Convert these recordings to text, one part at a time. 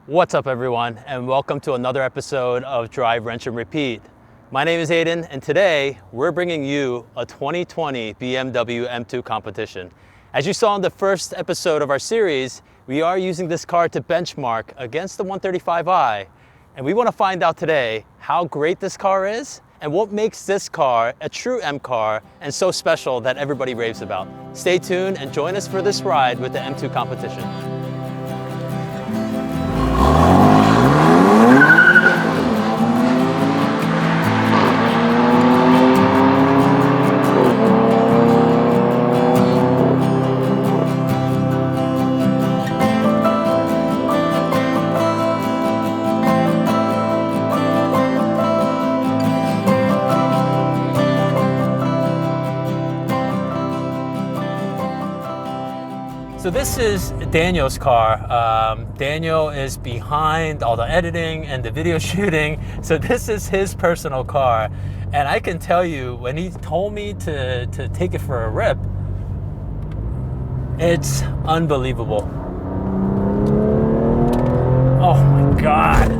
What's up everyone, and welcome to another episode of Drive, Wrench, and Repeat. My name is Aiden, and today we're bringing you a 2020 BMW M2 Competition. As you saw in the first episode of our series, we are using this car to benchmark against the 135i, and we want to find out today how great this car is and what makes this car a true M car and so special that everybody raves about. Stay tuned and join us for this ride with the M2 Competition. So this is Daniel's car. Daniel is behind all the editing and the video shooting. So this is his personal car. And I can tell you, when he told me to take it for a rip, it's unbelievable. Oh my God.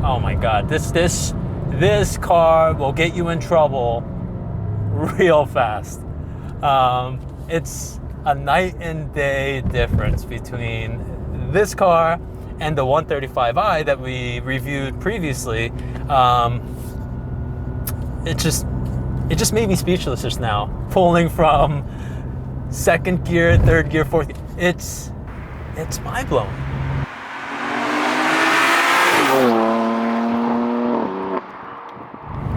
Oh my God. This car will get you in trouble real fast. It's a night and day difference between this car and the 135i that we reviewed previously. It just made me speechless just now. Pulling from second gear, third gear, fourth gear. It's mind-blowing.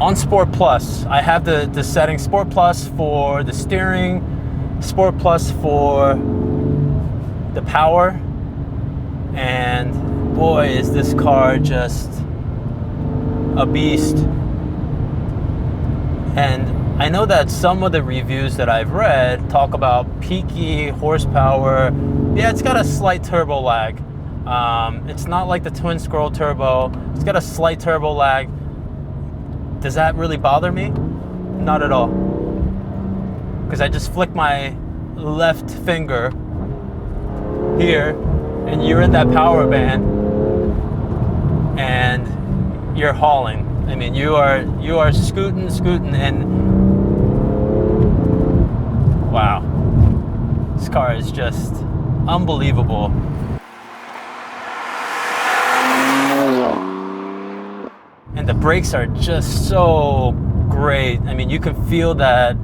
On Sport Plus, I have the setting Sport Plus for the steering, Sport Plus for the power, and boy is this car just a beast. And I know that some of the reviews that I've read talk about peaky horsepower. Yeah, it's got a slight turbo lag. It's not like the twin scroll turbo. It's got a slight turbo lag. Does that really bother me? Not at all. Because I just flick my left finger here and you're in that power band and you're hauling. I mean, you are scooting and wow, this car is just unbelievable. And the brakes are just so great. I mean, you can feel that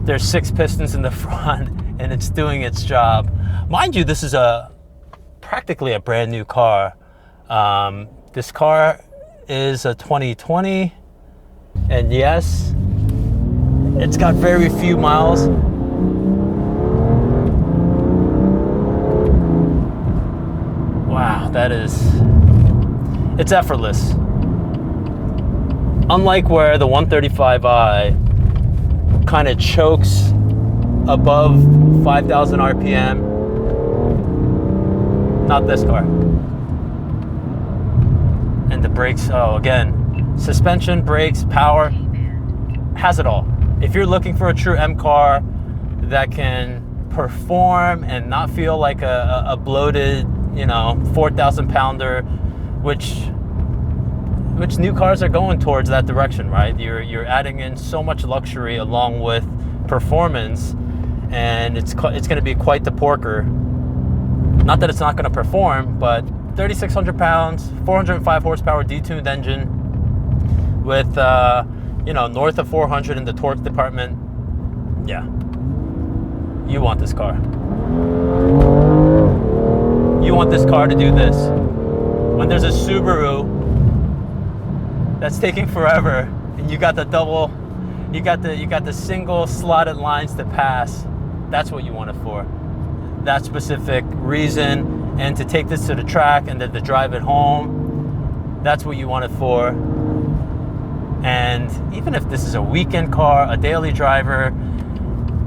there's 6 pistons in the front and it's doing its job. Mind you, this is practically a brand new car. This car is a 2020, and yes, it's got very few miles. Wow, it's effortless. Unlike where the 135i kind of chokes above 5,000 RPM. Not this car. And the brakes, oh, again, suspension, brakes, power, has it all. If you're looking for a true M car that can perform and not feel like a bloated, 4,000 pounder, which new cars are going towards that direction, right? You're adding in so much luxury along with performance, and it's going to be quite the porker. Not that it's not going to perform, but 3,600 pounds, 405 horsepower detuned engine with north of 400 in the torque department. Yeah, you want this car. You want this car to do this. When there's a Subaru that's taking forever, and you got the double, you got the single slotted lines to pass. That's what you want it for. That specific reason, and to take this to the track and then to drive it home. That's what you want it for. And even if this is a weekend car, a daily driver,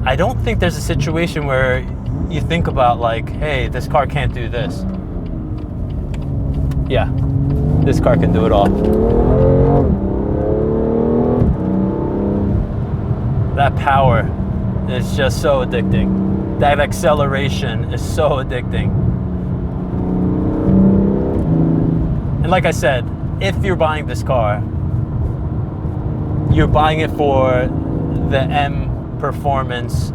I don't think there's a situation where you think about like, hey, this car can't do this. Yeah, this car can do it all. That power is just so addicting. That acceleration is so addicting. And like I said, if you're buying this car, you're buying it for the M performance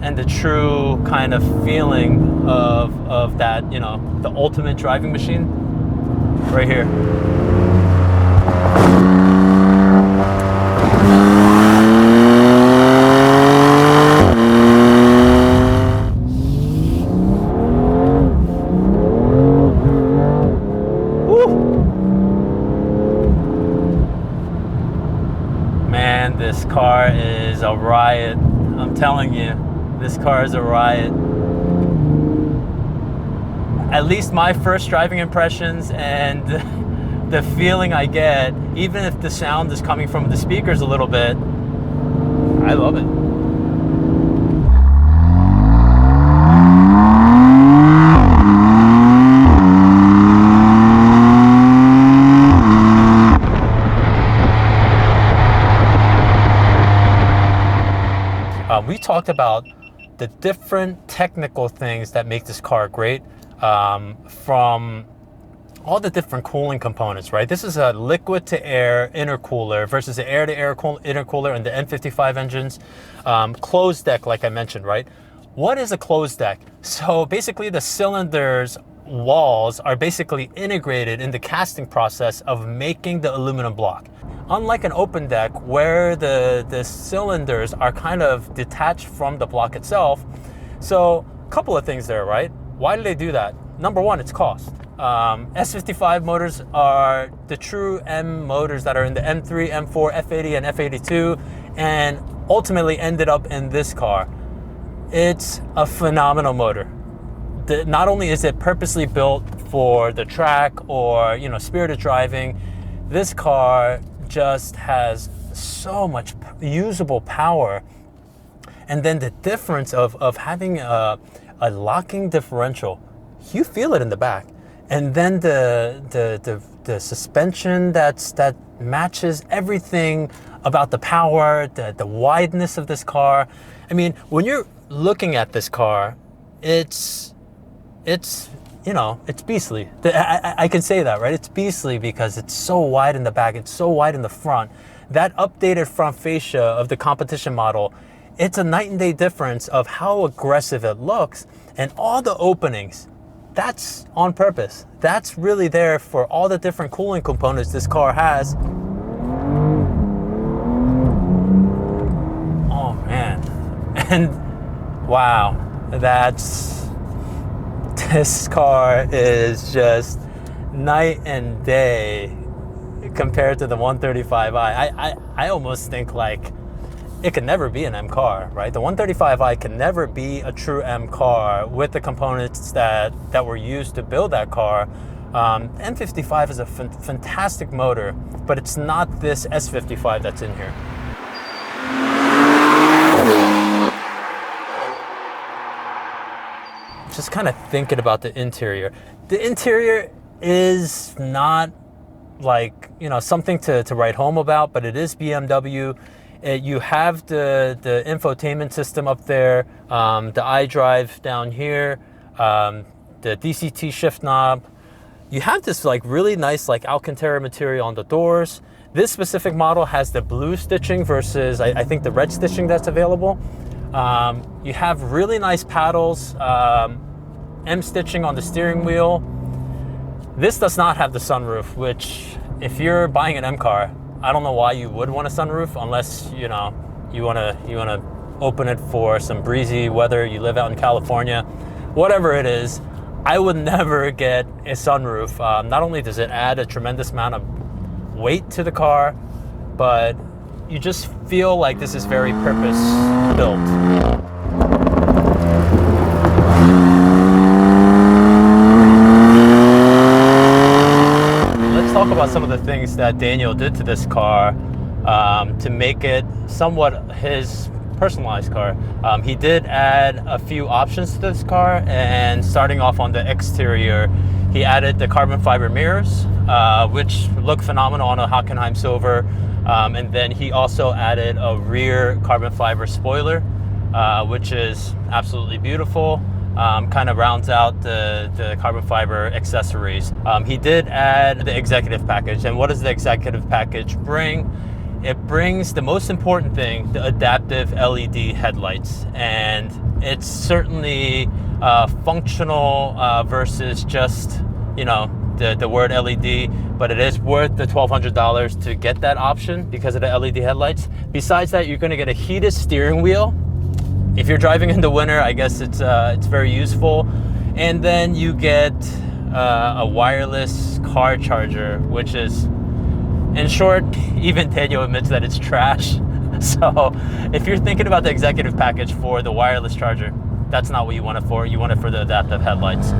and the true kind of feeling of that, you know, the ultimate driving machine right here. Man, this car is a riot. I'm telling you, this car is a riot. At least my first driving impressions and the feeling I get, even if the sound is coming from the speakers a little bit, I love it. We talked about the different technical things that make this car great, from all the different cooling components, right? This is a liquid to air intercooler versus an air to air intercooler in the N55 engines. Closed deck, like I mentioned, right? What is a closed deck? So basically the cylinders walls are basically integrated in the casting process of making the aluminum block. Unlike an open deck where the cylinders are kind of detached from the block itself. So a couple of things there, right? Why do they do that? Number one, it's cost. S55 motors are the true M motors that are in the M3, M4, F80, and F82, and ultimately ended up in this car. It's a phenomenal motor. Not only is it purposely built for the track or, you know, spirited driving, this car just has so much usable power. And then the difference of having a locking differential, you feel it in the back. And then the suspension that matches everything about the power, the wideness of this car. I mean, when you're looking at this car, it's you know, it's beastly. I can say that, right? It's beastly because it's so wide in the back, it's so wide in the front. That updated front fascia of the competition model, it's a night and day difference of how aggressive it looks, and all the openings, that's on purpose. That's really there for all the different cooling components this car has. Oh man, and wow, this car is just night and day compared to the 135i. I almost think like it could never be an M car, right? The 135i can never be a true M car with the components that were used to build that car. M55 is a fantastic motor, but it's not this S55 that's in here. Just kind of thinking about the interior. The interior is not like, you know, something to write home about, but it is BMW. You have the infotainment system up there, the iDrive down here, the DCT shift knob. You have this like really nice like Alcantara material on the doors. This specific model has the blue stitching versus I think the red stitching that's available. You have really nice paddles, M stitching on the steering wheel. This does not have the sunroof, which if you're buying an M car, I don't know why you would want a sunroof unless, you know, you wanna open it for some breezy weather, you live out in California, whatever it is. I would never get a sunroof. Not only does it add a tremendous amount of weight to the car, but you just feel like this is very purpose built. Let's talk about some of the things that Daniel did to this car to make it somewhat his personalized car. He did add a few options to this car, and starting off on the exterior, he added the carbon fiber mirrors, which look phenomenal on a Hockenheim silver. And then he also added a rear carbon fiber spoiler, which is absolutely beautiful. kind of rounds out the carbon fiber accessories. He did add the executive package. And what does the executive package bring? It brings the most important thing, the adaptive LED headlights. And it's certainly functional versus just, you know, the word LED, but it is worth the $1,200 to get that option because of the LED headlights. Besides that, you're gonna get a heated steering wheel. If you're driving in the winter, I guess it's very useful. And then you get a wireless car charger, which is, in short, even Daniel admits that it's trash. So if you're thinking about the executive package for the wireless charger, that's not what you want it for. You want it for the adaptive headlights.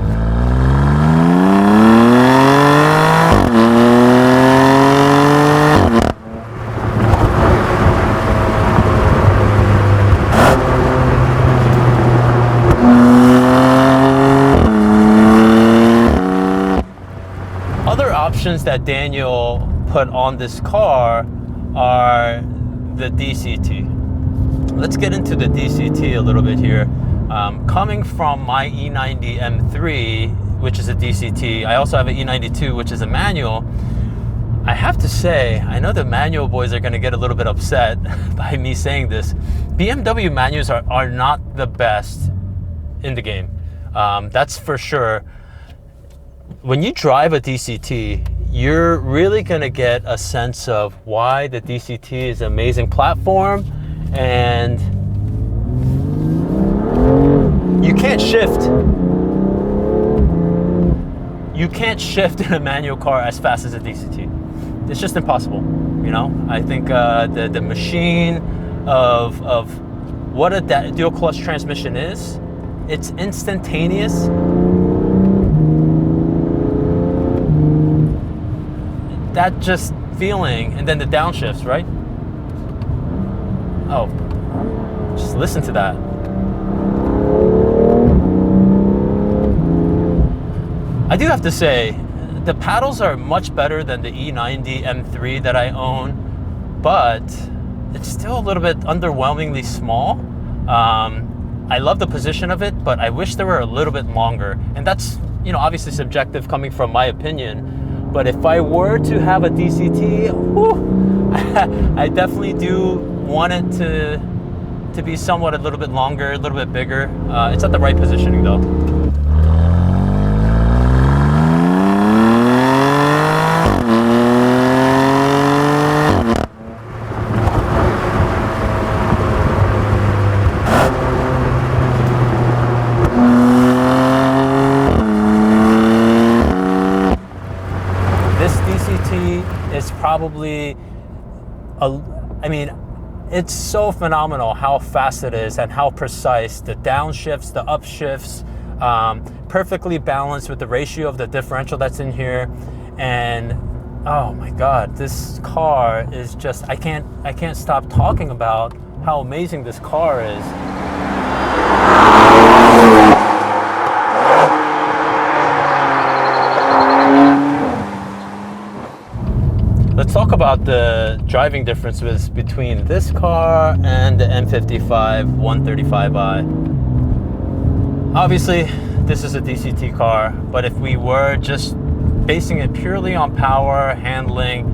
Other options that Daniel put on this car are the DCT. Let's get into the DCT a little bit here. Coming from my E90 M3, which is a DCT, I also have an E92, which is a manual. I have to say, I know the manual boys are gonna get a little bit upset by me saying this. BMW manuals are not the best in the game. That's for sure. When you drive a DCT, you're really gonna get a sense of why the DCT is an amazing platform, and you can't shift. You can't shift in a manual car as fast as a DCT. It's just impossible, you know? I think the machine of what a dual clutch transmission is, it's instantaneous. That just feeling, and then the downshifts, right? Oh, just listen to that. I do have to say, the paddles are much better than the E90 M3 that I own, but it's still a little bit underwhelmingly small. I love the position of it, but I wish they were a little bit longer. And that's, you know, obviously subjective coming from my opinion. But if I were to have a DCT, whew, I definitely do want it to be somewhat a little bit longer, a little bit bigger. It's at the right positioning though. Is probably I mean, it's so phenomenal how fast it is and how precise the downshifts, the upshifts, perfectly balanced with the ratio of the differential that's in here. And oh my God, this car is just, I can't stop talking about how amazing this car is. Let's talk about the driving differences between this car and the M55 135i. Obviously, this is a DCT car, but if we were just basing it purely on power, handling,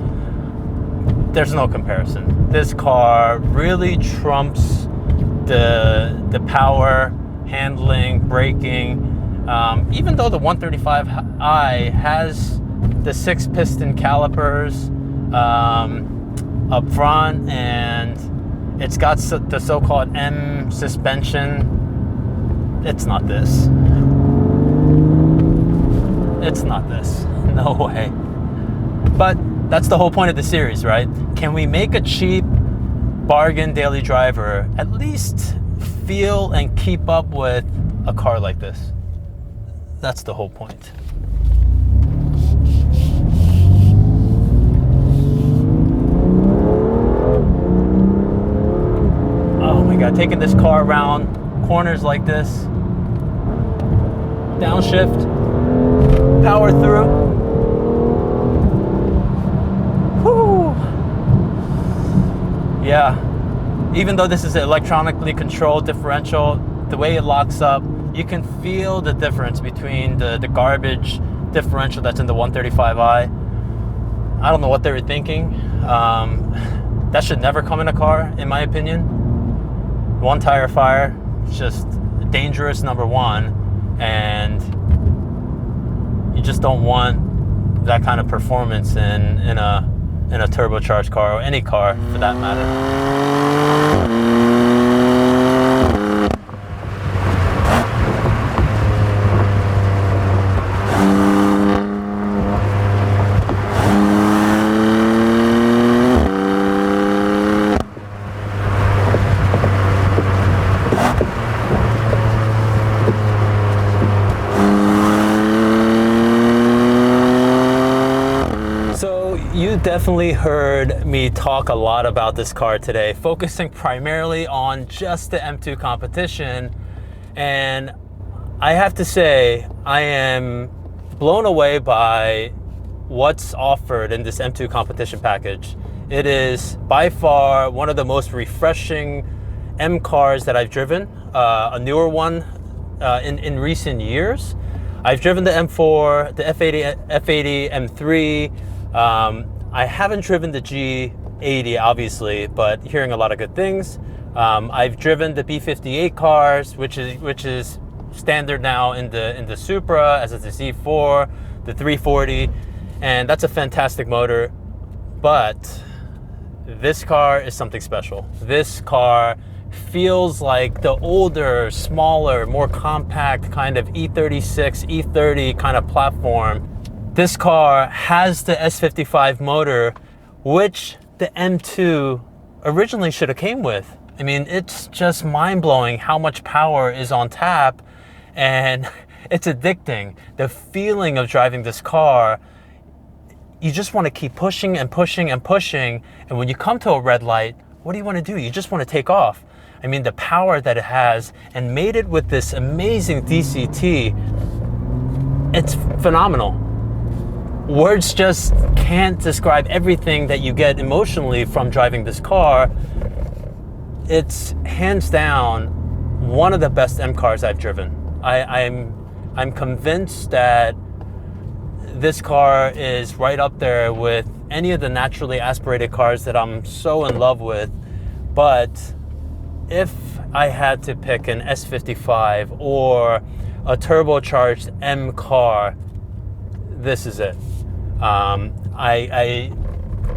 there's no comparison. This car really trumps the power, handling, braking. Even though the 135i has the 6-piston calipers up front, and it's got the so-called M suspension, it's not this. It's not this. No way. But that's the whole point of the series, right? Can we make a cheap bargain daily driver at least feel and keep up with a car like this? That's the whole point. Oh my God, taking this car around corners like this, downshift, power through. Whew. Yeah, even though this is an electronically controlled differential, the way it locks up, you can feel the difference between the garbage differential that's in the 135i. I don't know what they were thinking. That should never come in a car, in my opinion. One tire fire, it's just dangerous, number one, and you just don't want that kind of performance in a turbocharged car, or any car for that matter. You definitely heard me talk a lot about this car today, focusing primarily on just the M2 Competition, and I have to say I am blown away by what's offered in this M2 Competition package. It is by far one of the most refreshing M cars that I've driven, a newer one in recent years. I've driven the M4, the F80 M3. I haven't driven the G80, obviously, but hearing a lot of good things. I've driven the B58 cars, which is standard now in the Supra, as is the Z4, the 340, and that's a fantastic motor. But this car is something special. This car feels like the older, smaller, more compact kind of E36, E30 kind of platform. This car has the S55 motor, which the M2 originally should have came with. I mean, it's just mind-blowing how much power is on tap, and it's addicting. The feeling of driving this car, you just want to keep pushing and pushing and pushing, and when you come to a red light, what do you want to do? You just want to take off. I mean, the power that it has, and made it with this amazing DCT, it's phenomenal. Words just can't describe everything that you get emotionally from driving this car. It's hands down one of the best M cars I've driven. I'm convinced that this car is right up there with any of the naturally aspirated cars that I'm so in love with. But if I had to pick an S55 or a turbocharged M car, this is it. I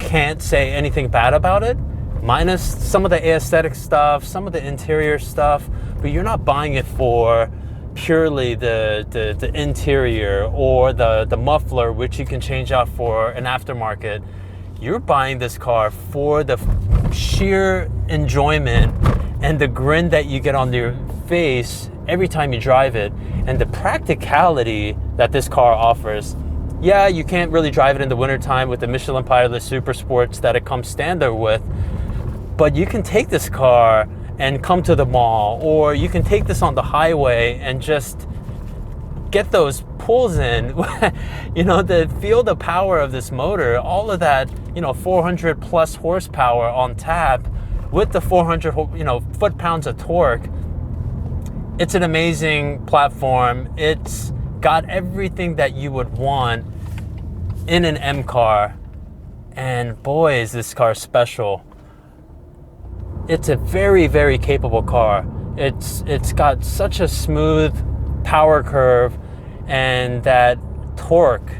can't say anything bad about it, minus some of the aesthetic stuff, some of the interior stuff, but you're not buying it for purely the interior or the muffler, which you can change out for an aftermarket. You're buying this car for the sheer enjoyment and the grin that you get on your face every time you drive it, and the practicality that this car offers. Yeah, you can't really drive it in the wintertime with the Michelin Pilot Super Sports that it comes standard with, but you can take this car and come to the mall, or you can take this on the highway and just get those pulls in. You know, feel the power of this motor, all of that, 400 plus horsepower on tap with the 400, foot-pounds of torque. It's an amazing platform. It's got everything that you would want in an M car, and boy, is this car special. It's a very, very capable car. It's got such a smooth power curve and that torque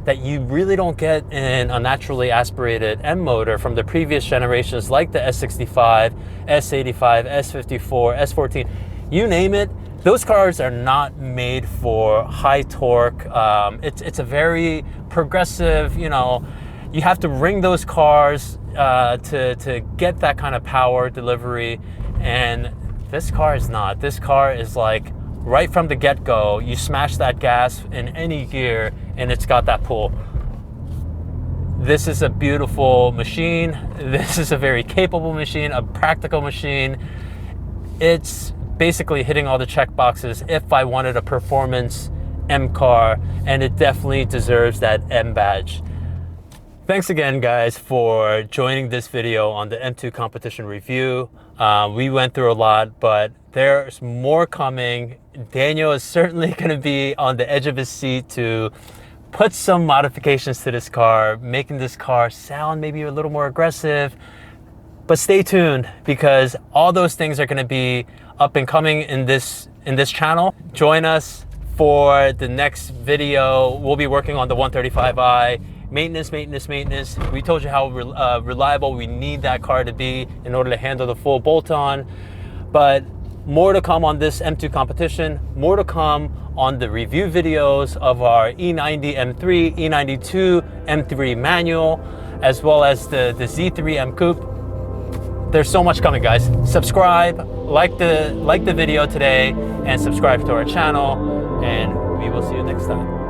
that you really don't get in a naturally aspirated M motor from the previous generations, like the S65, S85, S54, S14, you name it. Those cars are not made for high torque. It's a very progressive, you have to ring those cars to get that kind of power delivery. And this car is not. This car is like right from the get-go, you smash that gas in any gear and it's got that pull. This is a beautiful machine. This is a very capable machine, a practical machine. It's basically hitting all the check boxes if I wanted a performance M car, and it definitely deserves that M badge. Thanks again, guys, for joining this video on the M2 Competition review. We went through a lot, but there's more coming Daniel is certainly going to be on the edge of his seat to put some modifications to this car, making this car sound maybe a little more aggressive. But stay tuned, because all those things are going to be up and coming in this channel. Join us for the next video. We'll be working on the 135i. Maintenance. We told you how reliable we need that car to be in order to handle the full bolt-on. But more to come on this M2 competition. More to come on the review videos of our E90 M3, E92 M3 manual, as well as the Z3 M Coupe. There's so much coming, guys. Subscribe, like the video today, and subscribe to our channel, and we will see you next time.